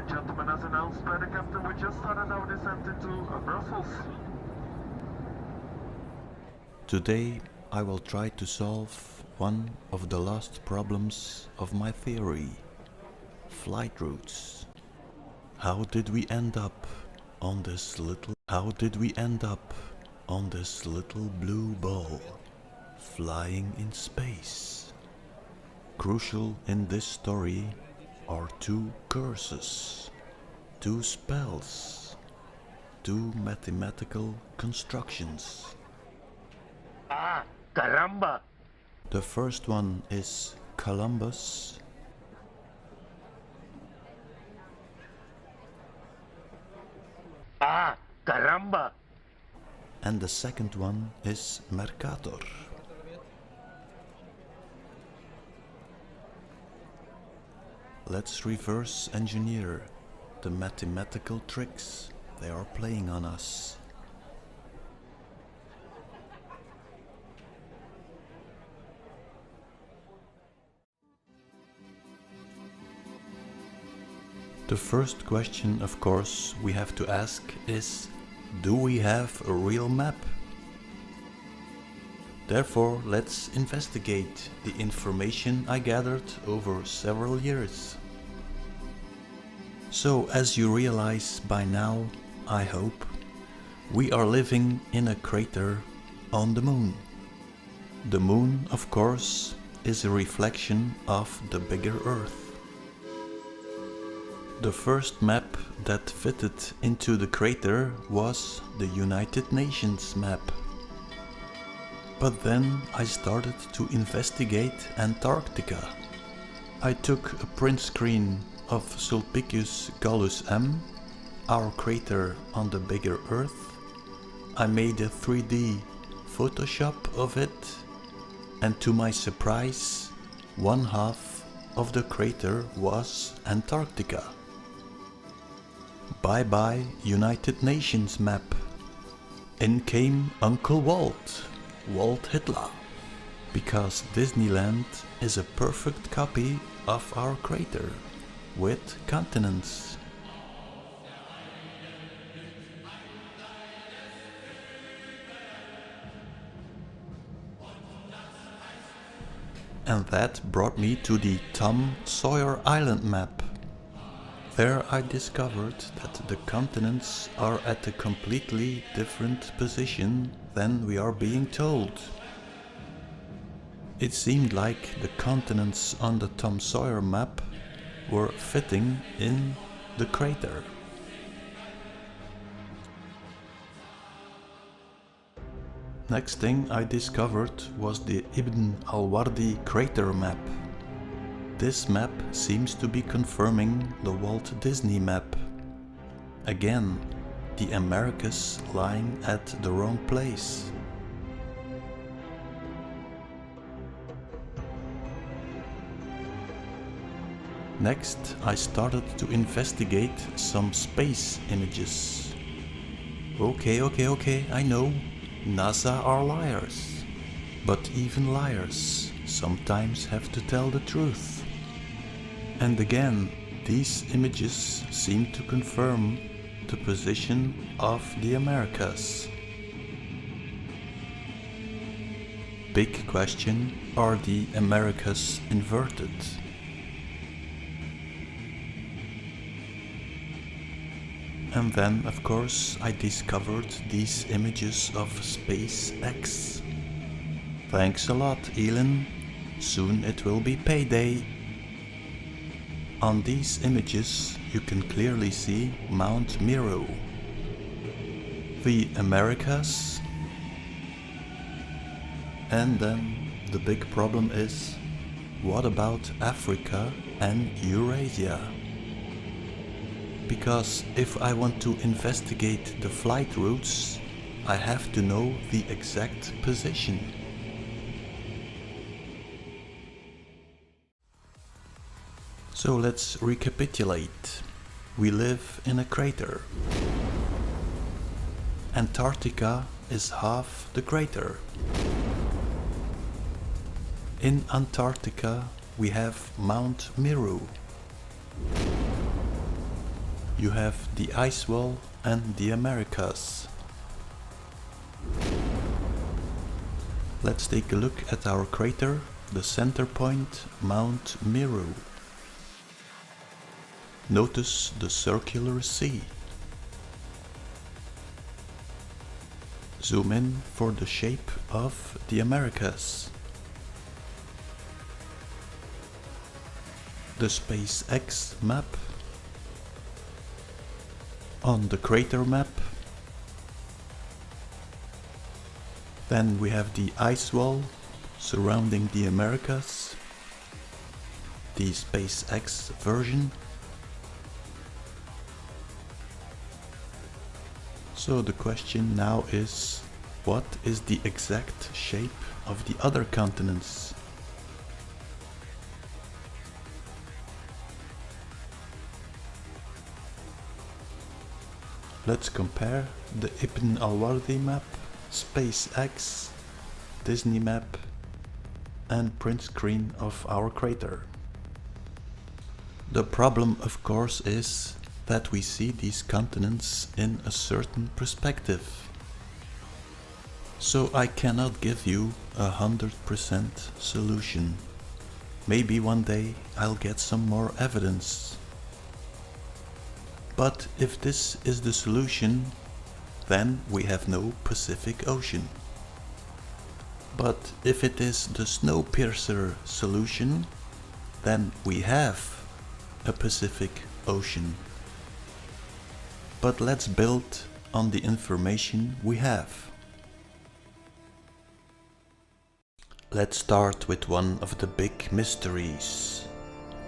and gentlemen, as announced by the captain, we just started our descent into Brussels. Today I will try to solve one of the last problems of my theory: flight routes. How did we end up on this little blue ball flying in space? Crucial in this story are two curses, two spells, two mathematical constructions. Ah, caramba! The first one is Columbus. Ah, caramba! And the second one is Mercator. Let's reverse engineer the mathematical tricks they are playing on us. The first question, of course, we have to ask is, do we have a real map? Therefore, let's investigate the information I gathered over several years. So, as you realize by now, I hope, we are living in a crater on the moon. The moon, of course, is a reflection of the bigger Earth. The first map that fitted into the crater was the United Nations map. But then I started to investigate Antarctica. I took a print screen of Sulpicius Gallus M, our crater on the bigger Earth. I made a 3D Photoshop of it, and to my surprise, one half of the crater was Antarctica. Bye bye United Nations map. In came Uncle Walt Hitler, because Disneyland is a perfect copy of our crater, with continents. And that brought me to the Tom Sawyer Island map. There I discovered that the continents are at a completely different position than we are being told. It seemed like the continents on the Tom Sawyer map were fitting in the crater. Next thing I discovered was the Ibn al-Wardi crater map. This map seems to be confirming the Walt Disney map. Again, the Americas lying at the wrong place. Next, I started to investigate some space images. Okay, I know, NASA are liars. But even liars sometimes have to tell the truth. And again, these images seem to confirm the position of the Americas. Big question, are the Americas inverted? And then, of course, I discovered these images of SpaceX. Thanks a lot, Elon. Soon it will be payday. On these images you can clearly see Mount Meru, the Americas, and then the big problem is, what about Africa and Eurasia? Because if I want to investigate the flight routes, I have to know the exact position. So let's recapitulate. We live in a crater. Antarctica is half the crater. In Antarctica we have Mount Meru. you have the ice wall and the Americas. Let's take a look at our crater, the center point, Mount Meru. Notice the circular sea. Zoom in for the shape of the Americas. The SpaceX map. On the crater map. Then we have the ice wall surrounding the Americas. The SpaceX version. So the question now is, what is the exact shape of the other continents? Let's compare the Ibn al-Wardi map, SpaceX, Disney map and print screen of our crater. The problem, of course, is that we see these continents in a certain perspective. So I cannot give you 100% solution. Maybe one day I'll get some more evidence. But if this is the solution, then we have no Pacific Ocean. But if it is the Snowpiercer solution, then we have a Pacific Ocean. But let's build on the information we have. Let's start with one of the big mysteries.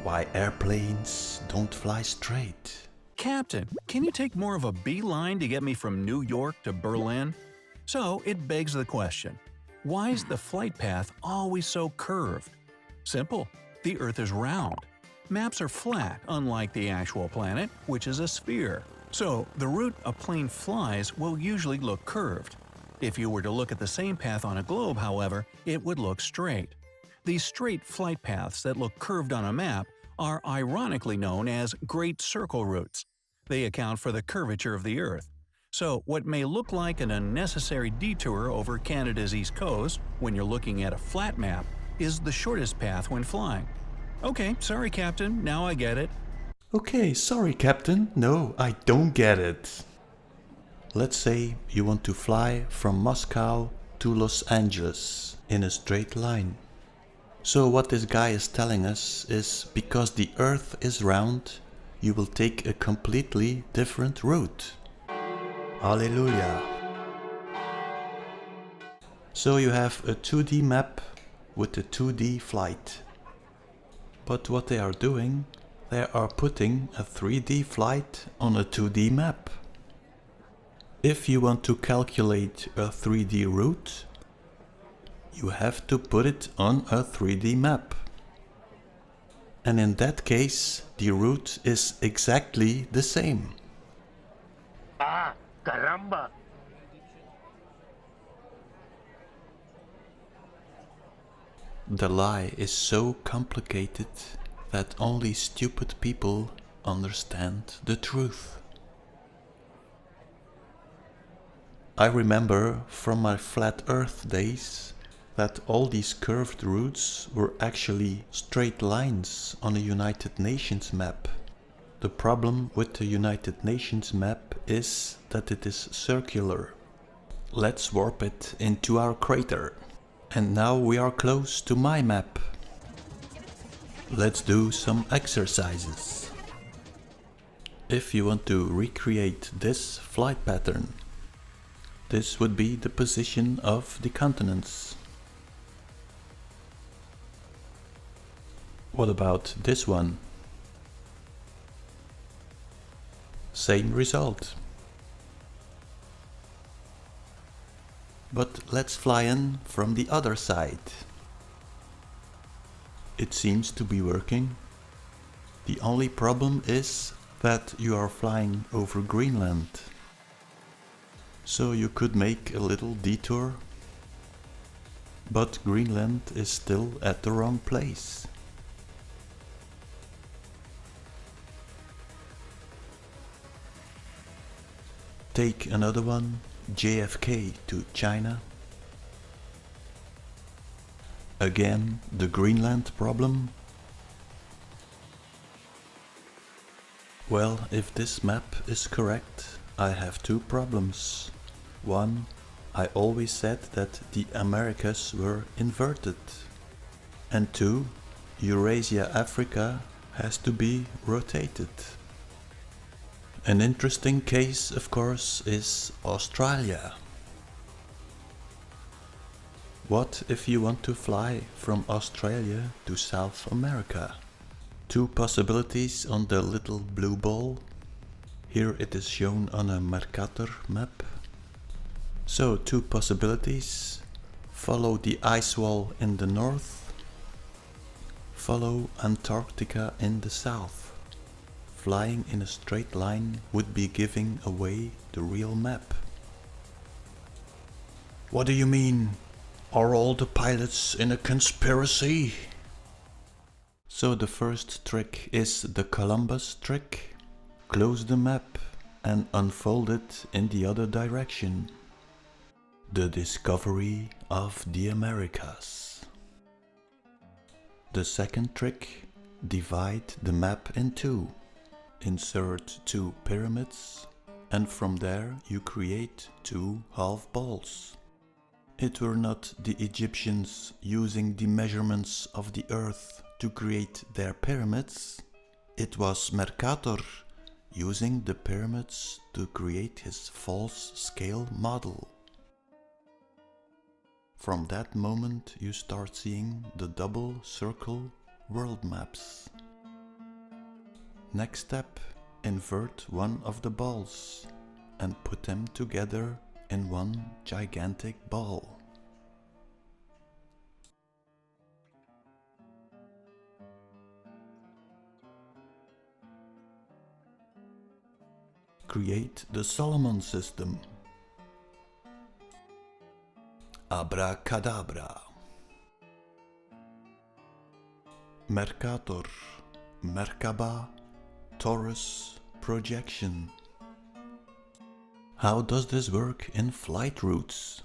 Why airplanes don't fly straight. Captain, can you take more of a beeline to get me from New York to Berlin? So it begs the question, why is the flight path always so curved? Simple, the Earth is round. Maps are flat, unlike the actual planet, which is a sphere. So the route a plane flies will usually look curved. If you were to look at the same path on a globe, however, it would look straight. These straight flight paths that look curved on a map are ironically known as Great Circle routes. They account for the curvature of the Earth. So what may look like an unnecessary detour over Canada's east coast when you're looking at a flat map is the shortest path when flying. Okay, sorry Captain, now I get it. Okay, sorry Captain, no, I don't get it. Let's say you want to fly from Moscow to Los Angeles in a straight line. So what this guy is telling us is, because the Earth is round, you will take a completely different route. Hallelujah. So you have a 2D map with a 2D flight. But what they are doing, they are putting a 3D flight on a 2D map. If you want to calculate a 3D route, you have to put it on a 3D map. And in that case, the route is exactly the same. Ah, caramba! The lie is so complicated that only stupid people understand the truth. I remember from my flat Earth days that all these curved routes were actually straight lines on a United Nations map. The problem with the United Nations map is that it is circular. Let's warp it into our crater. And now we are close to my map. Let's do some exercises. If you want to recreate this flight pattern, this would be the position of the continents. What about this one? Same result. But let's fly in from the other side. It seems to be working. The only problem is that you are flying over Greenland. So you could make a little detour, but Greenland is still at the wrong place. Take another one, JFK to China. Again, the Greenland problem. Well, if this map is correct, I have two problems. One, I always said that the Americas were inverted. And two, Eurasia Africa has to be rotated. An interesting case, of course, is Australia. What if you want to fly from Australia to South America? Two possibilities on the little blue ball. Here it is shown on a Mercator map. So two possibilities. Follow the ice wall in the north. Follow Antarctica in the south. Flying in a straight line would be giving away the real map. What do you mean? Are all the pilots in a conspiracy? So the first trick is the Columbus trick. Close the map and unfold it in the other direction. The discovery of the Americas. The second trick, divide the map in two. Insert two pyramids, and from there you create two half balls. It were not the Egyptians using the measurements of the earth to create their pyramids. It was Mercator using the pyramids to create his false scale model. From that moment you start seeing the double circle world maps. Next step, invert one of the balls and put them together in one gigantic ball. Create the Solomon system. Abracadabra. Mercator, Merkaba, Torus, projection. How does this work in flight routes?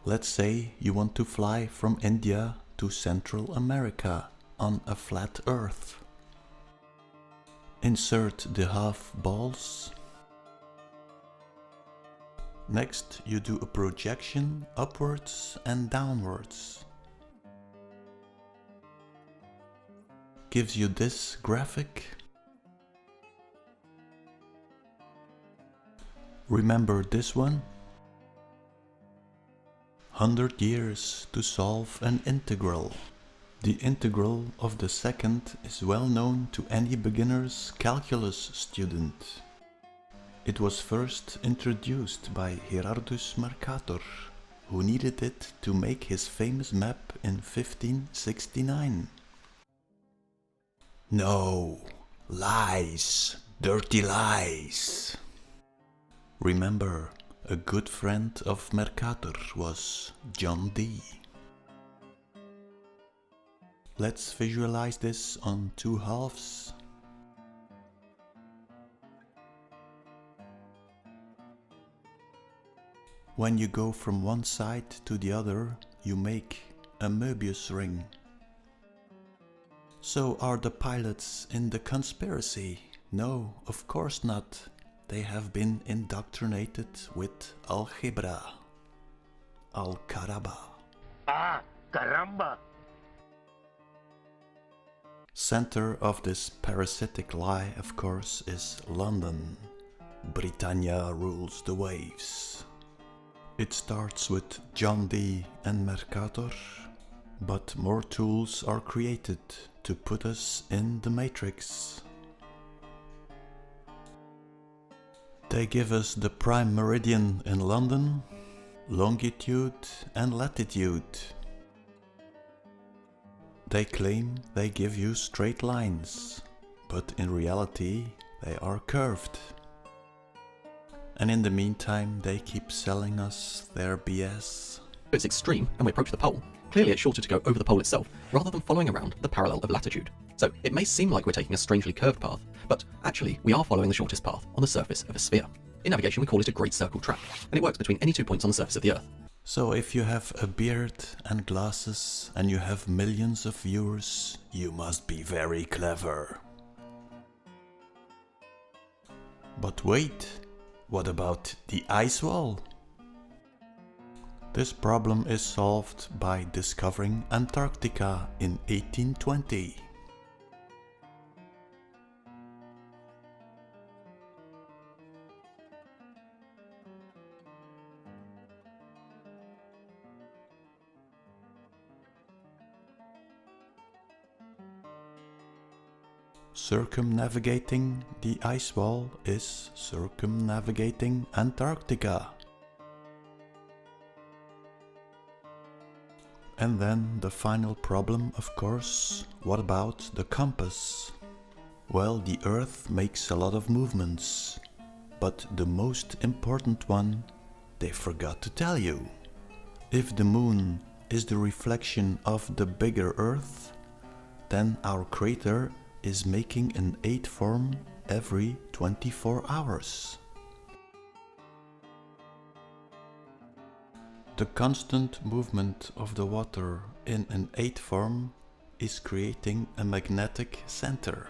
Let's say you want to fly from India to Central America on a flat Earth. Insert the half balls. Next you do a projection upwards and downwards. Gives you this graphic. Remember this one? 100 years to solve an integral. The integral of the second is well known to any beginner's calculus student. It was first introduced by Gerardus Mercator, who needed it to make his famous map in 1569. No, lies, dirty lies. Remember, a good friend of Mercator was John Dee. Let's visualize this on two halves. When you go from one side to the other, you make a Möbius ring. So are the pilots in the conspiracy? No, of course not. They have been indoctrinated with algebra. Al-Karaba. Ah, caramba! Center of this parasitic lie, of course, is London. Britannia rules the waves. It starts with John Dee and Mercator, but more tools are created to put us in the matrix. They give us the prime meridian in London, longitude and latitude. They claim they give you straight lines, but in reality they are curved. And in the meantime they keep selling us their BS. It's extreme and we approach the pole. Clearly it's shorter to go over the pole itself, rather than following around the parallel of latitude. So it may seem like we're taking a strangely curved path, but actually we are following the shortest path on the surface of a sphere. In navigation we call it a great circle track, and it works between any 2 points on the surface of the Earth. So if you have a beard and glasses and you have millions of viewers, you must be very clever. But wait, what about the ice wall? This problem is solved by discovering Antarctica in 1820. Circumnavigating the ice wall is circumnavigating Antarctica. And then the final problem, of course, what about the compass? Well, the Earth makes a lot of movements, but the most important one they forgot to tell you. If the Moon is the reflection of the bigger Earth, then our crater is making an 8 form every 24 hours. The constant movement of the water in an 8 form is creating a magnetic center,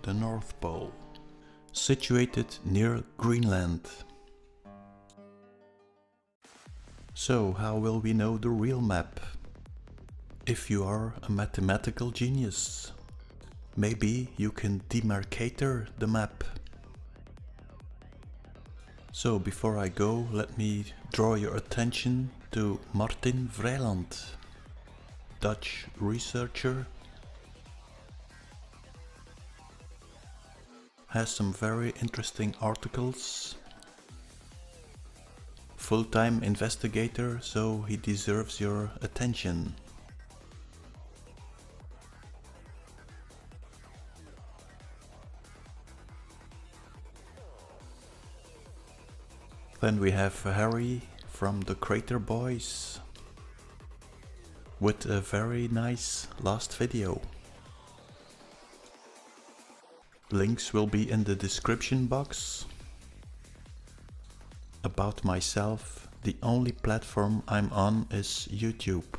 the North Pole, situated near Greenland. So how will we know the real map? If you are a mathematical genius, maybe you can demarcator the map. So before I go, let me draw your attention to Martin Vreeland, Dutch researcher. Has some very interesting articles. Full-time investigator, so he deserves your attention. Then we have Harry from the Krater Boys with a very nice last video. Links will be in the description box. About myself, the only platform I'm on is YouTube.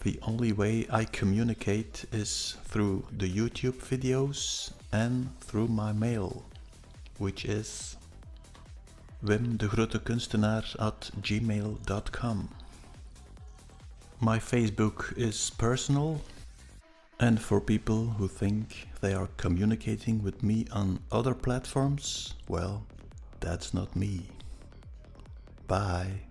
The only way I communicate is through the YouTube videos and through my mail, which is wimdegrotekunstenaar@gmail.com. My Facebook is personal, and for people who think they are communicating with me on other platforms, well, that's not me. Bye.